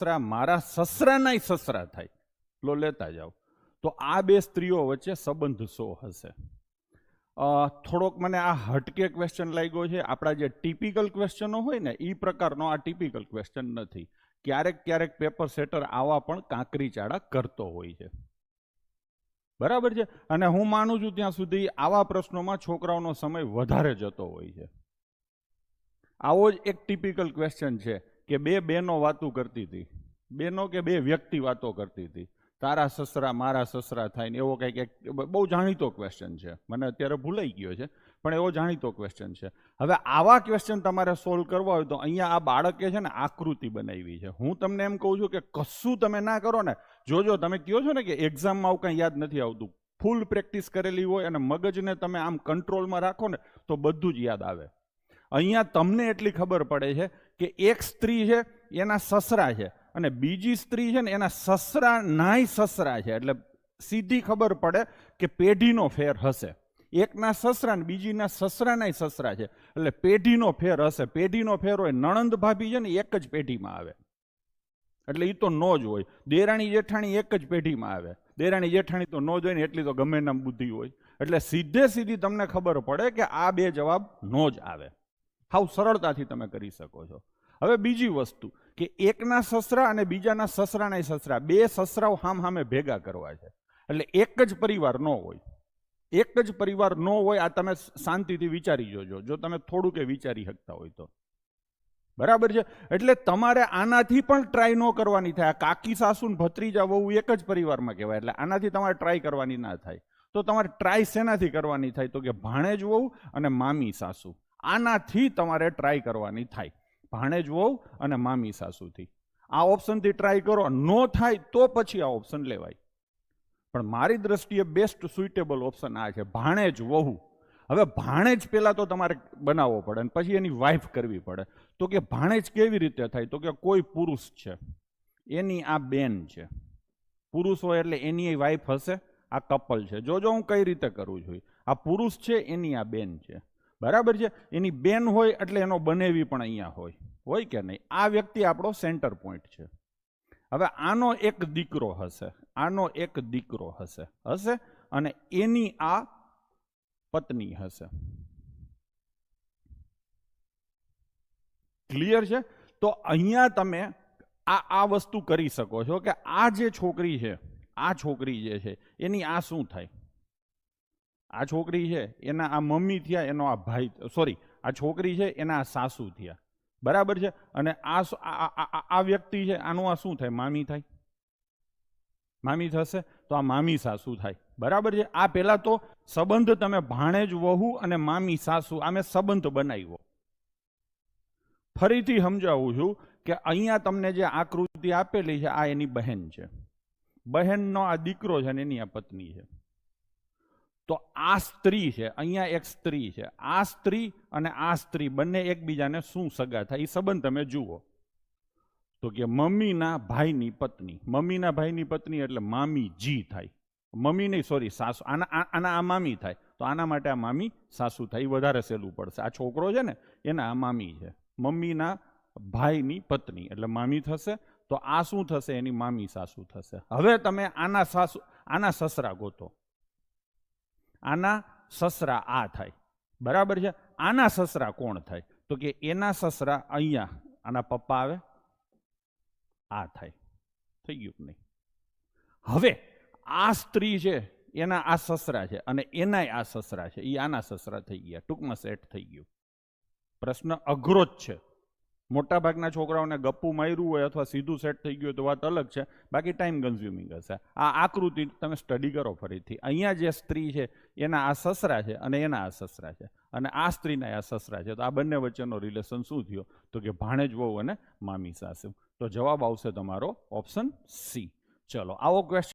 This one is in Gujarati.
સસરા મારા સસરાનાય સસરા થાય, લો લેતા જાઓ. તો આ બે સ્ત્રીઓ વચ્ચે સંબંધ શો હશે? થોડોક મને આ હટકે ક્વેશ્ચન લાગ્યો છે. આપણા જે ટિપિકલ ક્વેશ્ચનો હોય ને એ પ્રકારનો આ ટિપિકલ ક્વેશ્ચન નથી. ક્યારેક ક્યારેક પેપર સેટર આવા પણ કાંકરી ચાળા કરતો હોય છે, બરાબર છે. અને હું માનું છું ત્યાં સુધી આવા પ્રશ્નોમાં છોકરાઓનો સમય વધારે જતો હોય છે. આવો જ એક ટિપિકલ ક્વેશ્ચન છે કે બે બહેનો વાતો કરતી હતી, બેનો કે બે વ્યક્તિ વાતો કરતી હતી, તારા સસરા મારા સસરા થાય ને એવો કંઈક બહુ જાણીતો ક્વેશ્ચન છે. મને અત્યારે ભૂલાઈ ગયો છે, પણ એવો જાણીતો ક્વેશ્ચન છે. હવે આવા ક્વેશ્ચન તમારે સોલ્વ કરવા હોય તો અહીંયા આ બાળકે છે ને આકૃતિ બનાવી છે. હું તમને એમ કહું છું કે કશું તમે ના કરો ને, જોજો તમે કહો છો ને કે એક્ઝામમાં આવું કંઈ યાદ નથી આવતું, ફૂલ પ્રેક્ટિસ કરેલી હોય અને મગજને તમે આમ કંટ્રોલમાં રાખો ને તો બધું જ યાદ આવે. અહીંયા તમને એટલી ખબર પડે છે કે એક સ્ત્રી છે એના સસરા છે અને બીજી સ્ત્રી છે ને એના સસરા નાય સસરા છે. એટલે સીધી ખબર પડે કે પેઢીનો ફેર હશે. એકના સસરા ને બીજીના સસરાનાય સસરા છે એટલે પેઢીનો ફેર હશે. પેઢીનો ફેર હોય, નણંદ ભાભી છે ને એક જ પેઢીમાં આવે એટલે એ તો નો જ હોય. દેરાણી જેઠાણી એક જ પેઢીમાં આવે, દેરાણી જેઠાણી તો નો જ હોય ને, એટલી તો ગમે નામ બુદ્ધિ હોય. એટલે સીધે સીધી તમને ખબર પડે કે આ બે જવાબ નો જ આવે. હાવ સરળતાથી તમે કરી શકો છો. હવે બીજી વસ્તુ કે એકના સસરા અને બીજાના સસરાના સસરા, બે સસરાઓ સામે ભેગા કરવા છે એટલે એક જ પરિવાર ન હોય. એક જ પરિવાર ન હોય. આ તમે શાંતિથી વિચારી જોજો, જો તમે થોડું કે વિચારી શકતા હોય તો, બરાબર છે. એટલે તમારે આનાથી પણ ટ્રાય ન કરવાની થાય. આ કાકી સાસુ ને ભત્રીજા વહુ એક જ પરિવારમાં કહેવાય એટલે આનાથી તમારે ટ્રાય કરવાની ના થાય. તો તમારે ટ્રાય શેનાથી કરવાની થાય? તો કે ભાણેજ વહુ અને મામી સાસુ, આનાથી તમારે ટ્રાય કરવાની થાય. ભાણેજ વહુ અને મામી સાસુથી. આ ઓપ્શનથી ટ્રાય કરો, નો થાય તો પછી આ ઓપ્શન લેવાય. પણ મારી દ્રષ્ટિએ બેસ્ટ સુઇટેબલ ઓપ્શન આ છે, ભાણેજ વહુ. હવે ભાણેજ પહેલા તો તમારે બનાવવો પડે અને પછી એની વાઇફ કરવી પડે. તો કે ભાણેજ કેવી રીતે થાય? તો કે કોઈ પુરુષ છે, એની આ બેન છે. પુરુષ હોય એટલે એની વાઇફ હશે, આ કપલ છે. જોજો હું કઈ રીતે કરું છું. આ પુરુષ છે, એની આ બેન છે, બરાબર છે. એની બેન હોય એટલે એનો બનેવી પણ અહીંયા હોય કે નહીં? આ વ્યક્તિ આપણો સેન્ટર પોઈન્ટ છે. હવે આનો એક દીકરો હશે, આનો એક દીકરો હશે અને એની આ પત્ની હશે. ક્લિયર છે? તો અહીંયા તમે આ વસ્તુ કરી શકો છો કે આ જે છોકરી છે, આ છોકરી જે છે એની આ શું થાય? આ છોકરી છે એના આ મમ્મી થયા, એનો આ ભાઈ, સોરી, આ છોકરી છે એના આ સાસુ થયા, બરાબર છે. અને આ વ્યક્તિ છે, આનું આ શું થાય? મામી થાય. મામી થશે તો આ મામી સાસુ થાય, બરાબર છે. આ પહેલા તો સંબંધ તમે ભાણેજ વહુ અને મામી સાસુ આમે સંબંધ બનાવ્યો. ફરીથી સમજાવું છું કે અહીંયા તમને જે આકૃતિ આપેલી છે આ એની બહેન છે, બહેનનો આ દીકરો છે અને એની આ પત્ની છે. તો આ સ્ત્રી છે, અહીંયા એક સ્ત્રી છે. આ સ્ત્રી અને આ સ્ત્રી બંને એકબીજાને શું સગા થાય એ સંબંધ તમે જુઓ. તો કે મમ્મીના ભાઈની પત્ની, મમ્મીના ભાઈની પત્ની એટલે મામીજી થાય. મમ્મી નહીં, સોરી, સાસુ. આના આ મામી થાય તો આના માટે આ મામી સાસુ થાય. એ વધારે સહેલું પડશે. આ છોકરો છે ને એના આ મામી છે, મમ્મીના ભાઈની પત્ની એટલે મામી થશે. તો આ શું થશે? એની મામી સાસુ થશે. હવે તમે આના સાસુ, આના સસરા ગોતો. આના સસરા આ થાય, બરાબર છે. આના સસરા કોણ થાય? તો કે એના સસરા અહીંયા આના પપ્પા આવે, આ થાય. થઈ ગયું કે નહીં? હવે આ સ્ત્રી છે એના આ સસરા છે અને એનાય આ સસરા છે, એ આના સસરા થઈ ગયા. ટૂંકમાં સેટ થઈ ગયું. પ્રશ્ન અઘરો જ છે. મોટા ભાગના છોકરાઓને ગપ્પુ માર્યું હોય અથવા સીધું સેટ થઈ ગયું તો વાત અલગ છે, બાકી ટાઈમ કન્ઝ્યુમિંગ હશે. આ આકૃતિ તમે સ્ટડી કરો ફરીથી. અહીંયા જે સ્ત્રી છે એના આ સસરા છે અને એના આ સસરા છે અને આ સ્ત્રીના આ સસરા છે. તો આ બંને વચ્ચેનો રિલેશન શું થયો? તો કે ભાણેજ વહુ અને મામી સાસુ. તો જવાબ આવશે તમારો ઓપ્શન સી. ચલો, આવો ક્વેશ્ચન